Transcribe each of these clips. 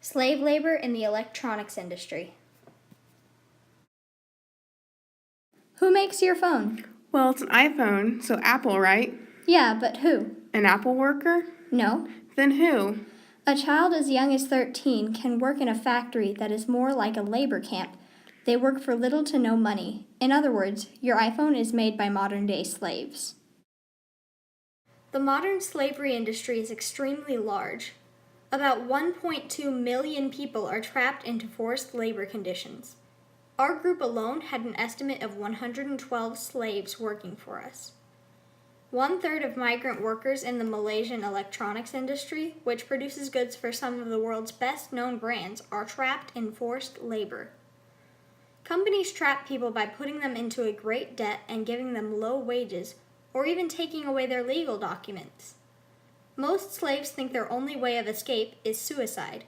Slave labor in the electronics industry. Who makes your phone? Well, it's an iPhone, so Apple, right? Yeah, but who? An Apple worker? No. Then who? A child as young as 13 can work in a factory that is more like a labor camp. They work for little to no money. In other words, your iPhone is made by modern-day slaves. The modern slavery industry is extremely large. About 1.2 million people are trapped into forced labor conditions. Our group alone had an estimate of 112 slaves working for us. 1/3 of migrant workers in the Malaysian electronics industry, which produces goods for some of the world's best-known brands, are trapped in forced labor. Companies trap people by putting them into a great debt and giving them low wages, or even taking away their legal documents. Most slaves think their only way of escape is suicide.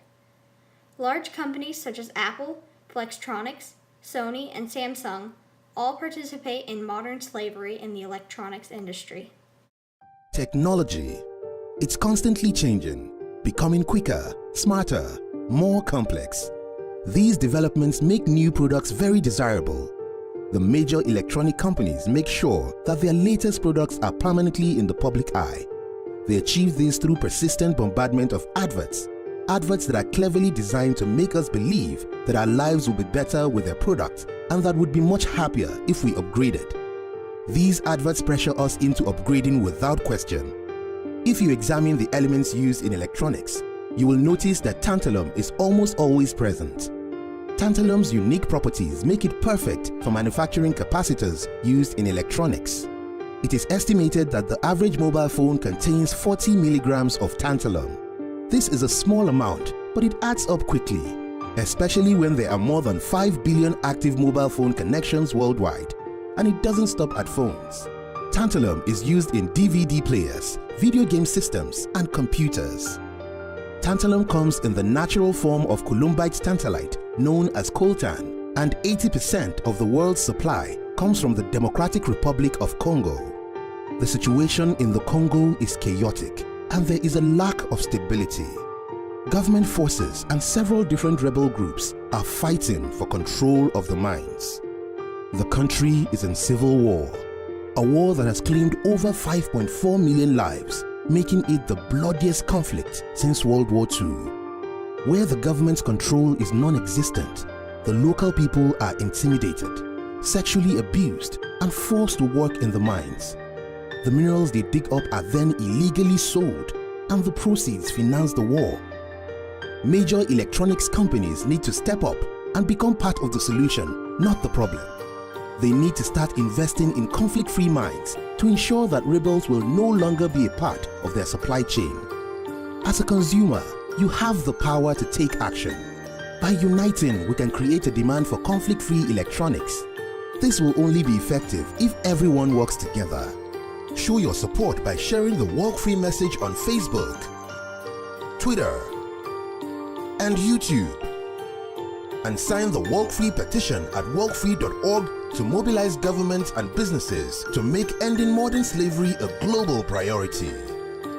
Large companies such as Apple, Flextronics, Sony, and Samsung all participate in modern slavery in the electronics industry. Technology. It's constantly changing, becoming quicker, smarter, more complex. These developments make new products very desirable. The major electronic companies make sure that their latest products are permanently in the public eye. They achieve this through persistent bombardment of adverts that are cleverly designed to make us believe that our lives will be better with their products and that we'd be much happier if we upgraded. These adverts pressure us into upgrading without question. If you examine the elements used in electronics, you will notice that tantalum is almost always present. Tantalum's unique properties make it perfect for manufacturing capacitors used in electronics. It is estimated that the average mobile phone contains 40 milligrams of tantalum. This is a small amount, but it adds up quickly, especially when there are more than 5 billion active mobile phone connections worldwide, and it doesn't stop at phones. Tantalum is used in DVD players, video game systems, and computers. Tantalum comes in the natural form of columbite tantalite, known as coltan, and 80% of the world's supply comes from the Democratic Republic of Congo. The situation in the Congo is chaotic, and there is a lack of stability. Government forces and several different rebel groups are fighting for control of the mines. The country is in civil war, a war that has claimed over 5.4 million lives, making it the bloodiest conflict since World War II. Where the government's control is non-existent, the local people are intimidated, sexually abused, and forced to work in the mines. The minerals they dig up are then illegally sold, and the proceeds finance the war. Major electronics companies need to step up and become part of the solution, not the problem. They need to start investing in conflict-free mines to ensure that rebels will no longer be a part of their supply chain. As a consumer, you have the power to take action. By uniting, we can create a demand for conflict-free electronics. This will only be effective if everyone works together. Show your support by sharing the Walk Free message on Facebook, Twitter, and YouTube. And sign the Walk Free petition at walkfree.org to mobilize governments and businesses to make ending modern slavery a global priority.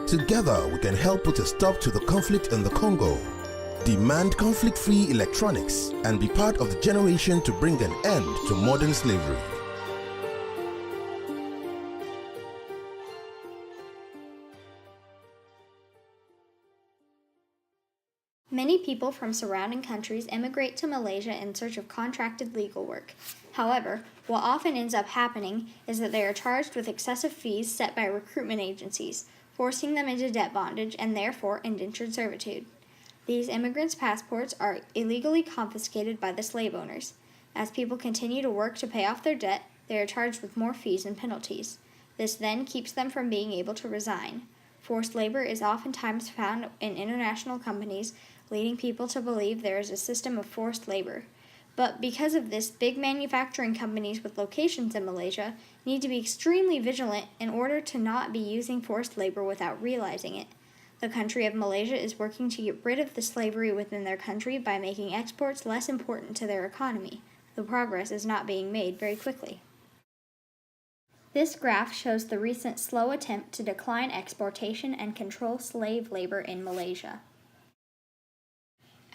Together, we can help put a stop to the conflict in the Congo. Demand conflict-free electronics and be part of the generation to bring an end to modern slavery. Many people from surrounding countries immigrate to Malaysia in search of contracted legal work. However, what often ends up happening is that they are charged with excessive fees set by recruitment agencies, forcing them into debt bondage and therefore indentured servitude. These immigrants' passports are illegally confiscated by the slave owners. As people continue to work to pay off their debt, they are charged with more fees and penalties. This then keeps them from being able to resign. Forced labor is oftentimes found in international companies, leading people to believe there is a system of forced labor. But because of this, big manufacturing companies with locations in Malaysia need to be extremely vigilant in order to not be using forced labor without realizing it. The country of Malaysia is working to get rid of the slavery within their country by making exports less important to their economy. The progress is not being made very quickly. This graph shows the recent slow attempt to decline exportation and control slave labor in Malaysia.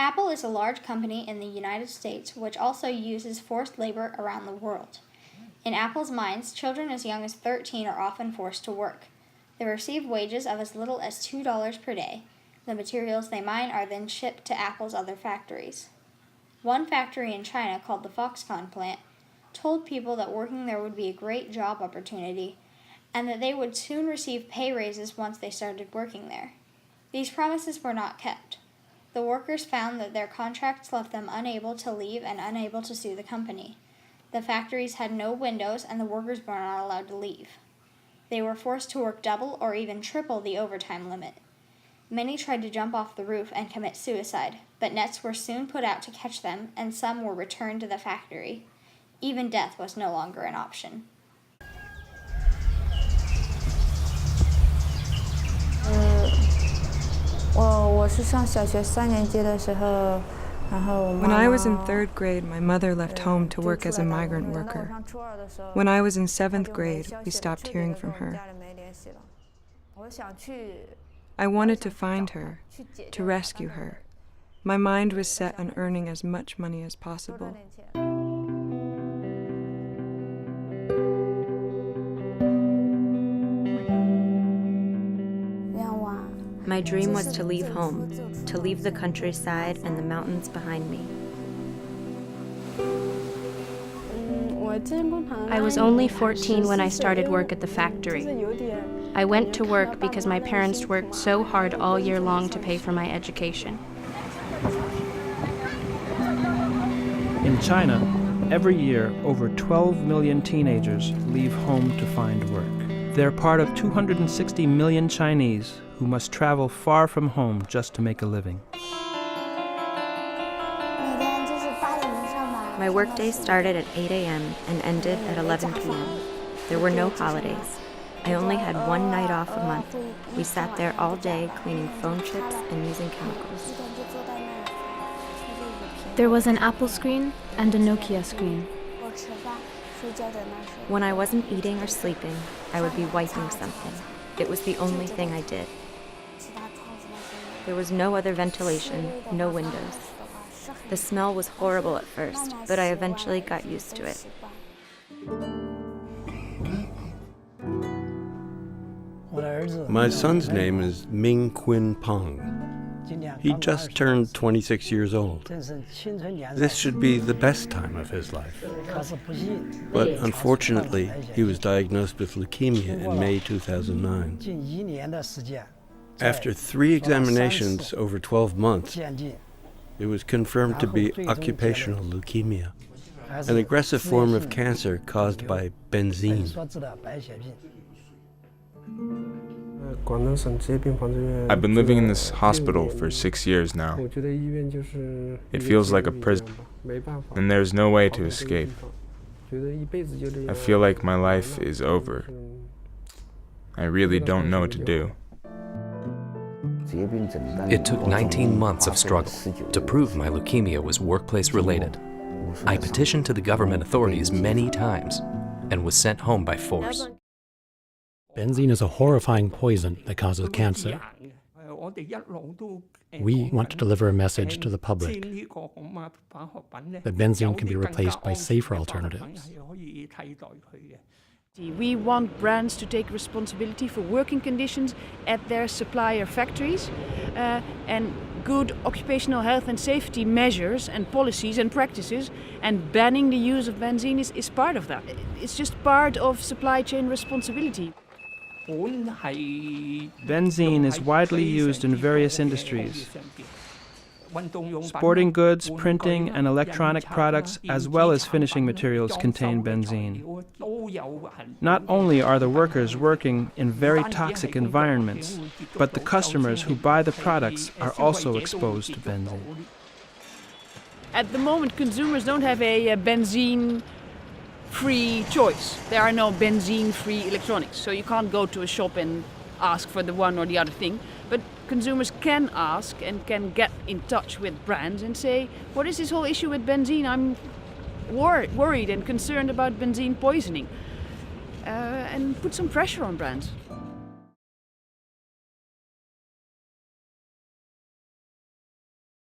Apple is a large company in the United States which also uses forced labor around the world. In Apple's mines, children as young as 13 are often forced to work. They receive wages of as little as $2 per day. The materials they mine are then shipped to Apple's other factories. One factory in China, called the Foxconn plant, told people that working there would be a great job opportunity and that they would soon receive pay raises once they started working there. These promises were not kept. The workers found that their contracts left them unable to leave and unable to sue the company. The factories had no windows and the workers were not allowed to leave. They were forced to work double or even triple the overtime limit. Many tried to jump off the roof and commit suicide, but nets were soon put out to catch them and some were returned to the factory. Even death was no longer an option. When I was in 3rd grade, my mother left home to work as a migrant worker. When I was in 7th grade, we stopped hearing from her. I wanted to find her, to rescue her. My mind was set on earning as much money as possible. My dream was to leave home, to leave the countryside and the mountains behind me. I was only 14 when I started work at the factory. I went to work because my parents worked so hard all year long to pay for my education. In China, every year over 12 million teenagers leave home to find work. They're part of 260 million Chinese who must travel far from home just to make a living. My workday started at 8 a.m. and ended at 11 p.m. There were no holidays. I only had one night off a month. We sat there all day cleaning phone chips and using chemicals. There was an Apple screen and a Nokia screen. When I wasn't eating or sleeping, I would be wiping something. It was the only thing I did. There was no other ventilation, no windows. The smell was horrible at first, but I eventually got used to it. My son's name is Ming Quin Peng. He just turned 26 years old. This should be the best time of his life. But unfortunately, he was diagnosed with leukemia in May 2009. After 3 examinations over 12 months, it was confirmed to be occupational leukemia, an aggressive form of cancer caused by benzene. I've been living in this hospital for 6 years now. It feels like a prison, and there's no way to escape. I feel like my life is over. I really don't know what to do. It took 19 months of struggle to prove my leukemia was workplace-related. I petitioned to the government authorities many times and was sent home by force. Benzene is a horrifying poison that causes cancer. We want to deliver a message to the public that benzene can be replaced by safer alternatives. We want brands to take responsibility for working conditions at their supplier factories, and good occupational health and safety measures and policies and practices, and banning the use of benzene is part of that. It's just part of supply chain responsibility. Benzene is widely used in various industries. Sporting goods, printing, and electronic products, as well as finishing materials, contain benzene. Not only are the workers working in very toxic environments, but the customers who buy the products are also exposed to benzene. At the moment, consumers don't have a benzene-free choice. There are no benzene-free electronics, so you can't go to a shop and ask for the one or the other thing. But consumers can ask and can get in touch with brands and say, what is this whole issue with benzene? I'm worried and concerned about benzene poisoning. And put some pressure on brands.